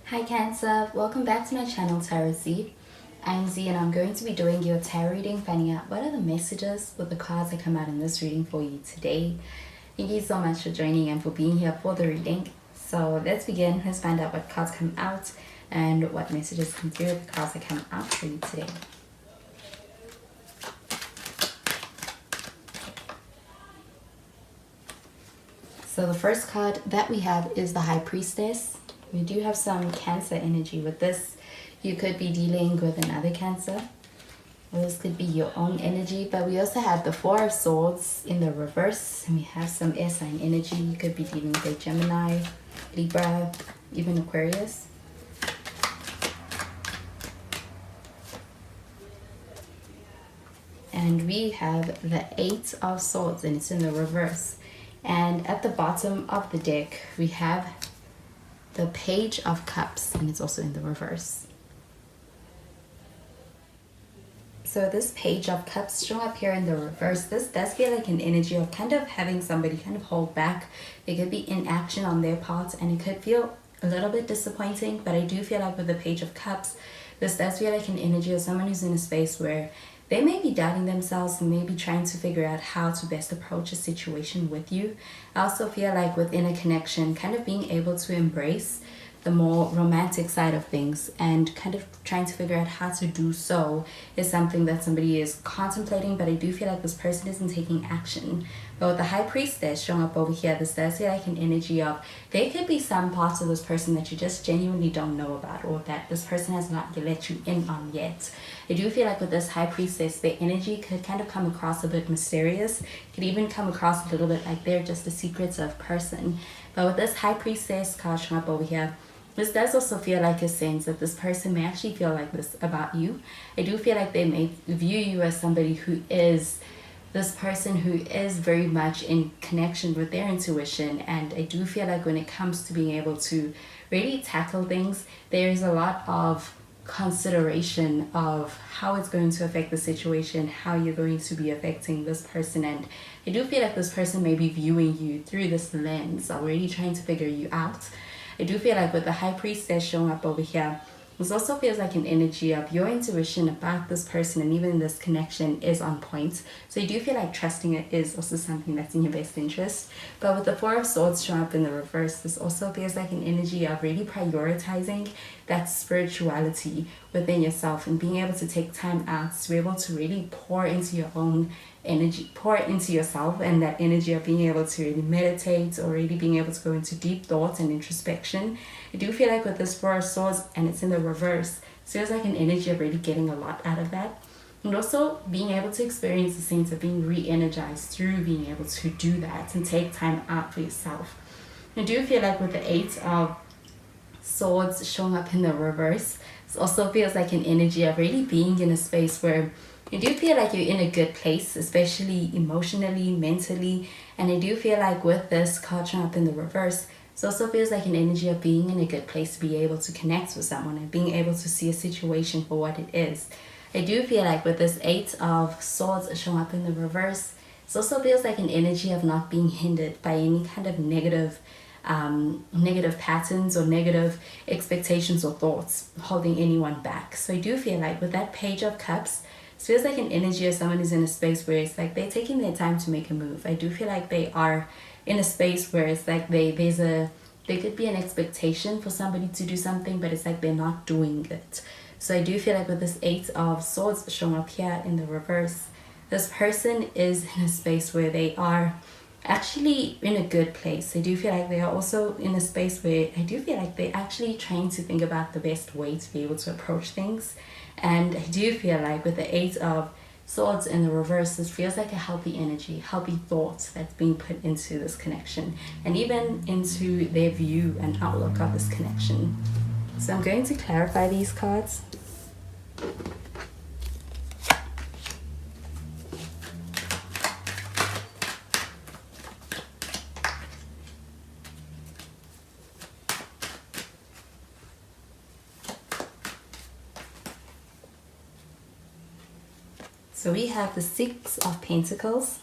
Hi Cancer, welcome back to my channel Tarot Z. I'm Z and I'm going to be doing your tarot reading, finding out what are the messages with the cards that come out in this reading for you today. Thank you so much for joining and for being here for the reading. So let's begin. Let's find out what cards come out and what messages come through with the cards that come out for you today. So the first card that we have is the High Priestess. We do have some Cancer energy with this. You could be dealing with another Cancer, or this could be your own energy. But we also have the Four of Swords in the reverse, and we have some air sign energy. You could be dealing with a Gemini, Libra, even Aquarius. And we have the Eight of Swords, and it's in the reverse. And at the bottom of the deck, we have the Page of Cups, and it's also in the reverse. So this Page of Cups showing up here in the reverse, this does feel like an energy of kind of having somebody kind of hold back. It could be inaction on their part, and it could feel a little bit disappointing, but I do feel like with the Page of Cups, this does feel like an energy of someone who's in a space where they may be doubting themselves and maybe trying to figure out how to best approach a situation with you. I also feel like within a connection, kind of being able to embrace the more romantic side of things and kind of trying to figure out how to do so is something that somebody is contemplating, but I do feel like this person isn't taking action. But with the High Priestess showing up over here, this does feel like an energy of there could be some parts of this person that you just genuinely don't know about, or that this person has not let you in on yet. I do feel like with this High Priestess, their energy could kind of come across a bit mysterious. It could even come across a little bit like they're just a secretive person. But with this High Priestess card showing up over here, this does also feel like a sense that this person may actually feel like this about you. I do feel like they may view you as somebody who is this person who is very much in connection with their intuition. And I do feel like when it comes to being able to really tackle things, there is a lot of consideration of how it's going to affect the situation, how you're going to be affecting this person. And I do feel like this person may be viewing you through this lens, already trying to figure you out. I do feel like with the High Priestess showing up over here, this also feels like an energy of your intuition about this person and even this connection is on point. So you do feel like trusting it is also something that's in your best interest. But with the Four of Swords showing up in the reverse, this also feels like an energy of really prioritizing that spirituality within yourself and being able to take time out to be able to really pour into your own energy, pour into yourself, and that energy of being able to really meditate or really being able to go into deep thoughts and introspection. I do feel like with this Four of Swords and it's in the reverse, it feels like an energy of really getting a lot out of that. And also being able to experience the sense of being re-energized through being able to do that and take time out for yourself. I do feel like with the Eight of Swords showing up in the reverse, it also feels like an energy of really being in a space where you do feel like you're in a good place, especially emotionally, mentally. And I do feel like with this card showing up in the reverse, it also feels like an energy of being in a good place to be able to connect with someone and being able to see a situation for what it is. I do feel like with this Eight of Swords showing up in the reverse, it also feels like an energy of not being hindered by any kind of negative patterns or negative expectations or thoughts holding anyone back. So I do feel like with that Page of Cups, it feels like an energy of someone who's in a space where it's like they're taking their time to make a move. I do feel like they are in a space where it's like there could be an expectation for somebody to do something, but it's like they're not doing it. So I do feel like with this Eight of Swords showing up here in the reverse, this person is in a space where they are actually in a good place. I do feel like they are also in a space where I do feel like they're actually trying to think about the best way to be able to approach things. And I do feel like with the Eight of Swords in the reverse, this feels like a healthy energy, healthy thoughts that's being put into this connection and even into their view and outlook of this connection. So I'm going to clarify these cards. So we have the Six of Pentacles,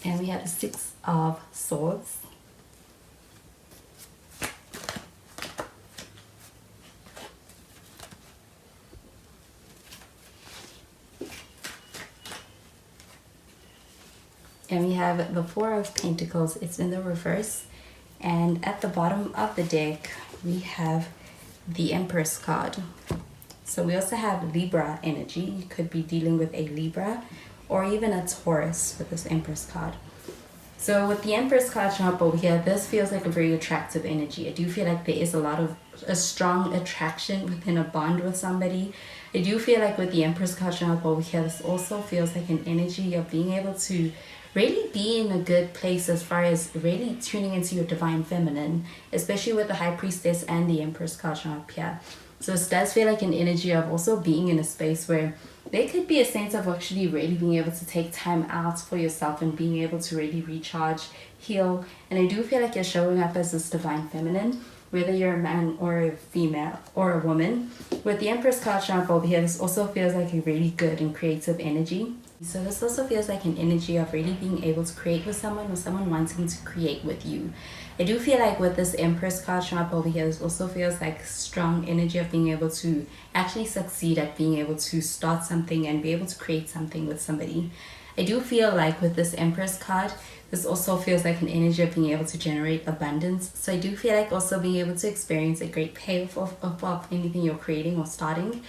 And we have the Six of Swords. And we have the Four of Pentacles. It's in the reverse. And at the bottom of the deck, we have the Empress card. So we also have Libra energy. You could be dealing with a Libra or even a Taurus with this Empress card. So with the Empress card shown up over here, this feels like a very attractive energy. I do feel like there is a strong attraction within a bond with somebody. I do feel like with the Empress card shown up over here, this also feels like an energy of being able to really be in a good place as far as really tuning into your divine feminine, especially with the High Priestess and the Empress card shown up here. So this does feel like an energy of also being in a space where there could be a sense of actually really being able to take time out for yourself and being able to really recharge, heal. And I do feel like you're showing up as this divine feminine, whether you're a man or a female or a woman. With the Empress card shown up over here, this also feels like a really good and creative energy. So this also feels like an energy of really being able to create with someone or someone wanting to create with you. I do feel like with this Empress card shown up over here, this also feels like strong energy of being able to actually succeed at being able to start something and be able to create something with somebody. I do feel like with this Empress card, this also feels like an energy of being able to generate abundance. So I do feel like also being able to experience a great payoff of anything you're creating or starting.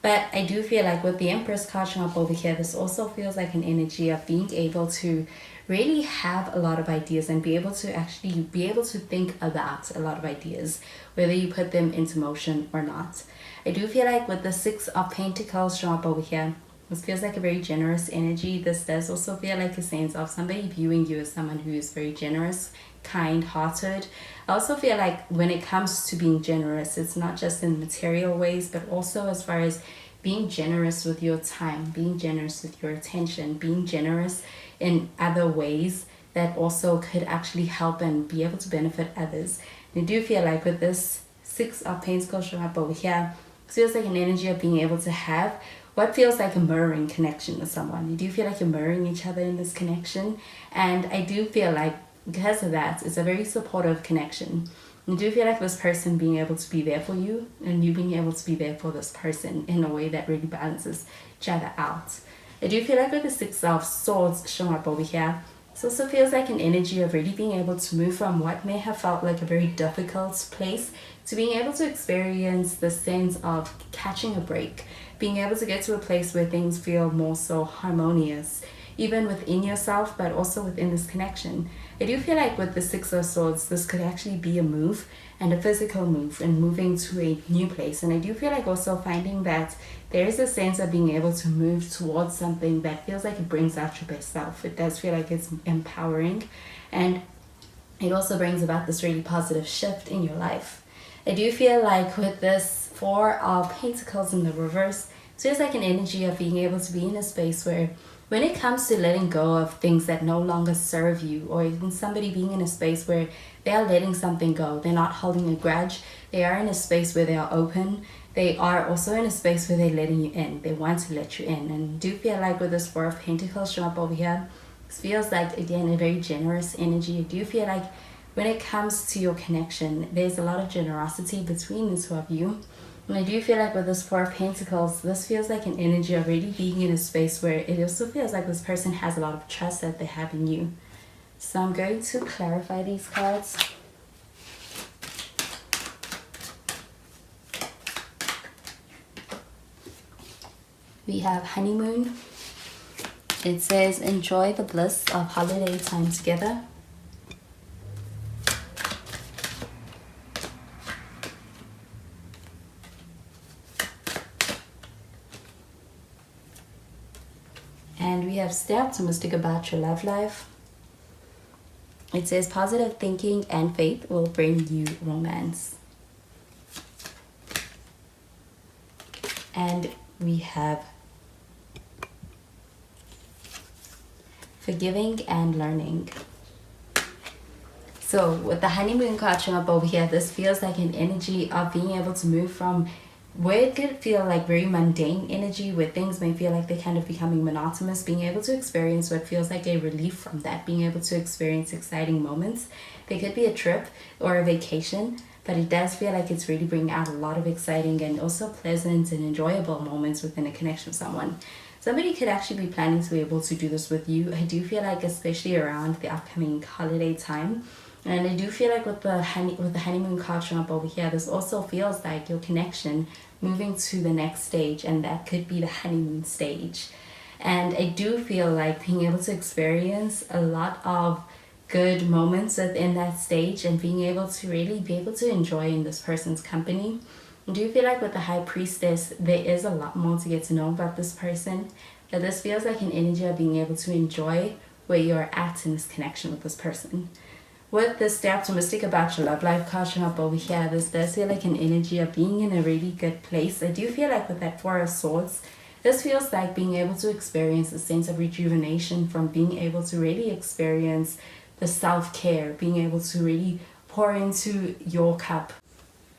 But I do feel like with the Empress card showing up over here, this also feels like an energy of being able to really have a lot of ideas and be able to actually be able to think about a lot of ideas, whether you put them into motion or not. I do feel like with the Six of Pentacles showing up over here, this feels like a very generous energy. This does also feel like a sense of somebody viewing you as someone who is very generous, kind-hearted. I also feel like when it comes to being generous, it's not just in material ways, but also as far as being generous with your time, being generous with your attention, being generous in other ways that also could actually help and be able to benefit others. And I do feel like with this Six of Pentacles showing up over here, it feels like an energy of being able to have what feels like a mirroring connection with someone. You do feel like you're mirroring each other in this connection. And I do feel like because of that, it's a very supportive connection. You do feel like this person being able to be there for you and you being able to be there for this person in a way that really balances each other out. I do feel like with the Six of Swords showing up over here, this also feels like an energy of really being able to move from what may have felt like a very difficult place to being able to experience the sense of catching a break, being able to get to a place where things feel more so harmonious, even within yourself, but also within this connection. I do feel like with the Six of Swords, this could actually be a move and a physical move and moving to a new place. And I do feel like also finding that there is a sense of being able to move towards something that feels like it brings out your best self. It does feel like it's empowering, and it also brings about this really positive shift in your life. I do feel like with this Four of Pentacles in the reverse, it feels like an energy of being able to be in a space where when it comes to letting go of things that no longer serve you, or even somebody being in a space where they are letting something go, they're not holding a grudge, they are in a space where they are open, they are also in a space where they're letting you in, they want to let you in. And I do feel like with this Four of Pentacles showing up over here, it feels like, again, a very generous energy. I do feel like when it comes to your connection, there's a lot of generosity between the two of you. And I do feel like with this Four of Pentacles, this feels like an energy of really being in a space where it also feels like this person has a lot of trust that they have in you. So I'm going to clarify these cards. We have Honeymoon. It says, enjoy the bliss of holiday time together. And we have stay optimistic about your love life. It says positive thinking and faith will bring you romance. And we have forgiving and learning. So with the honeymoon card showing up over here, this feels like an energy of being able to move from where it could feel like very mundane energy, where things may feel like they're kind of becoming monotonous, being able to experience what feels like a relief from that, being able to experience exciting moments. There could be a trip or a vacation, but it does feel like it's really bringing out a lot of exciting and also pleasant and enjoyable moments within a connection with someone. Somebody could actually be planning to be able to do this with you. I do feel like, especially around the upcoming holiday time, and I do feel like with the honeymoon card showing up over here, this also feels like your connection moving to the next stage, and that could be the honeymoon stage. And I do feel like being able to experience a lot of good moments within that stage and being able to really be able to enjoy in this person's company. I do feel like with the High Priestess, there is a lot more to get to know about this person. But this feels like an energy of being able to enjoy where you're at in this connection with this person. With this Stay Optimistic About Your Love Life card showing up over here, this does feel like an energy of being in a really good place. I do feel like with that Four of Swords, this feels like being able to experience a sense of rejuvenation from being able to really experience the self-care, being able to really pour into your cup,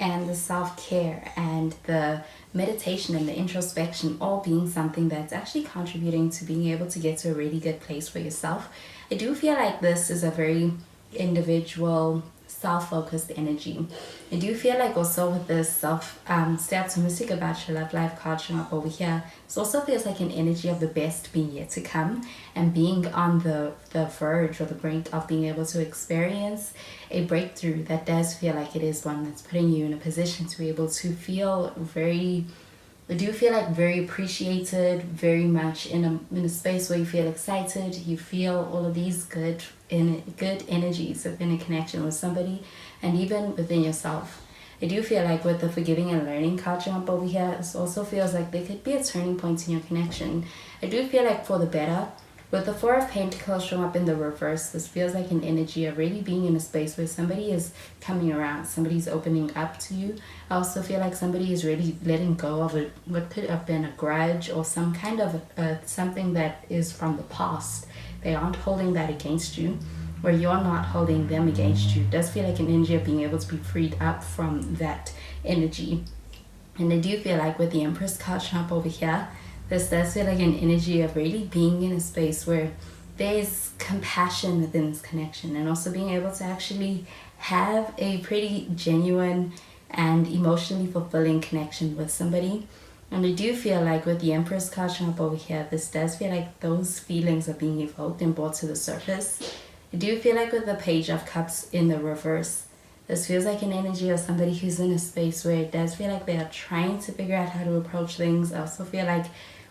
and the self-care and the meditation and the introspection all being something that's actually contributing to being able to get to a really good place for yourself. I do feel like this is a very individual, self-focused energy. I do feel like also with this stay optimistic about your love life card showing up over here, it also feels like an energy of the best being yet to come and being on the verge or the brink of being able to experience a breakthrough that does feel like it is one that's putting you in a position to be able to feel very, I do feel like very appreciated, very much in a space where you feel excited, you feel all of these good energies within a connection with somebody and even within yourself. I do feel like with the forgiving and learning card jump over here, it also feels like there could be a turning point in your connection. I do feel like for the better. With the Four of Pentacles showing up in the reverse, this feels like an energy of really being in a space where somebody is coming around, somebody's opening up to you. I also feel like somebody is really letting go of what could have been a grudge or some kind of something that is from the past. They aren't holding that against you, or you're not holding them against you. It does feel like an energy of being able to be freed up from that energy. And I do feel like with the Empress card showing up over here, this does feel like an energy of really being in a space where there's compassion within this connection and also being able to actually have a pretty genuine and emotionally fulfilling connection with somebody. And I do feel like with the Empress card showing up over here, this does feel like those feelings are being evoked and brought to the surface. I do feel like with the Page of Cups in the reverse, this feels like an energy of somebody who's in a space where it does feel like they are trying to figure out how to approach things. I also feel like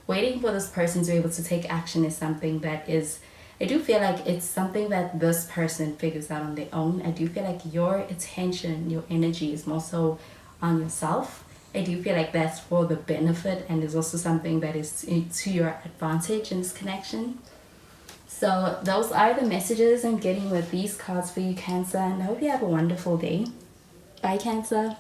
waiting for this person to be able to take action is something that is, I do feel like it's something that this person figures out on their own. I do feel like your attention, your energy is more so on yourself. I do feel like that's for the benefit and is also something that is to your advantage in this connection. So those are the messages I'm getting with these cards for you, Cancer, and I hope you have a wonderful day. Bye, Cancer.